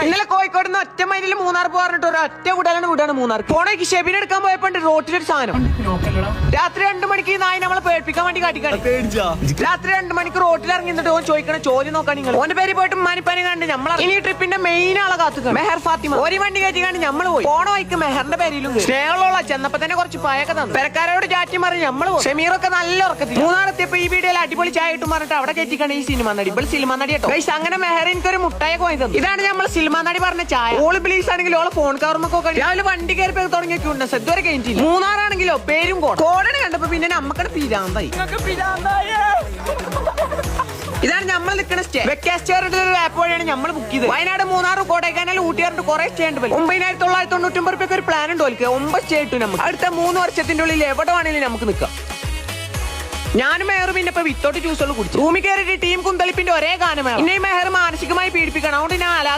ഇന്നലെ കോഴിക്കോട് നിന്ന് ഒറ്റ മൈലിൽ മൂന്നാർ പോകാറിട്ട് ഒരു ഒറ്റ വിടാനാണ് വിടാണ് മൂന്നാർ. പോണേക്ക് ഷെബിനെ എടുക്കാൻ പോയപ്പോ റോട്ടിലൊരു സാധനം. രാത്രി 2 മണിക്ക് ഈ നായി നമ്മളെ പേടിപ്പിക്കാൻ വേണ്ടി കാട്ടിക്കാണ്. രാത്രി 2 മണിക്ക് റോട്ടിൽ ഇറങ്ങിട്ട് ഓൻ ചോദിക്കണ ചോദ്യം നോക്കാൻ നിങ്ങൾ. ഓന്റെ പേര് പോയിട്ട് മനിപ്പനി കണ്ട് നമ്മൾ ഇനി ട്രിപ്പിന്റെ മെയിൻ ആളെ കാത്തുക മെഹർ ഫാത്തിമ. ഒരു വണ്ടി കയറ്റി കണ്ട് നമ്മൾ പോയി. പോണ വൈക്ക് മെഹറിന്റെ പേരിലും സ്നേഹമുള്ള ചെന്നപ്പോ തന്നെ കുറച്ച് പായൊക്കെ തന്നു. പെരക്കാരോട് ചാറ്റി മറി നമ്മൾ പോയി. ഷമീറൊക്കെ നല്ല ഉറക്കത്തിൽ. മൂന്നാറെത്തിയപ്പോ ഈ വീഡിയോയിൽ അടിപൊളി ചായ ഇട്ടും പറഞ്ഞിട്ട് അവിടെ കയറ്റിക്കാണ് ഈ സിനിമ നടി. ഇപ്പോൾ സിനിമ നടി കേട്ടോ. അങ്ങനെ മെഹർ എനിക്കൊരു മുട്ടായൊക്കെ വാങ്ങി തന്നു. ഇതാണ് നമ്മൾ സിനിമ നടി പറഞ്ഞ ചായ. ഓള് പ്ലീസ് ആണെങ്കിൽ ഓളെ ഫോൺ കവർമൊക്കെ രാവിലെ വണ്ടി കയറി തുടങ്ങിയൊക്കെ ഇതുവരെ കഴിഞ്ഞില്ല. മൂന്നാറാണെങ്കിലോ പേരും കോടനെ കണ്ടപ്പോ പിന്നെ നമ്മക്കടെ പിരാന്തായി. ഇതാണ് നമ്മൾ നിൽക്കുന്ന സ്റ്റേ. വെക്കാസ്റ്റേറിന്റെ ഒരു ആപ്പ് വഴിയാണ് നമ്മൾ ബുക്ക് ചെയ്തത്. വയനാട്, മൂന്നാർ, കൊടൈക്കനാൽ, ഊട്ടി പറഞ്ഞിട്ട് കുറെ സ്റ്റേ ഉണ്ട്. 9,999 ഒരു പ്ലാൻ ഉണ്ട്. 9 സ്റ്റേ ഇട്ടു. നമുക്ക് അടുത്ത 3 വർഷത്തിന്റെ ഉള്ളിൽ എവിടെ വേണമെങ്കിലും നമുക്ക് നിൽക്കാം. ഞാനും മെഹറും പിന്നെ ഇപ്പൊ വിത്തോട്ട് ജ്യൂസുകൾ കുടിച്ചു. റൂമിൽ കയറിയിട്ട് ടീം കുന്തളിപ്പിന്റെ ഒരേ ഗാനമാണ്. പിന്നെ മെഹർ മാനസികമായി പീഡിപ്പിക്കണം. അതുകൊണ്ട് ഞാൻ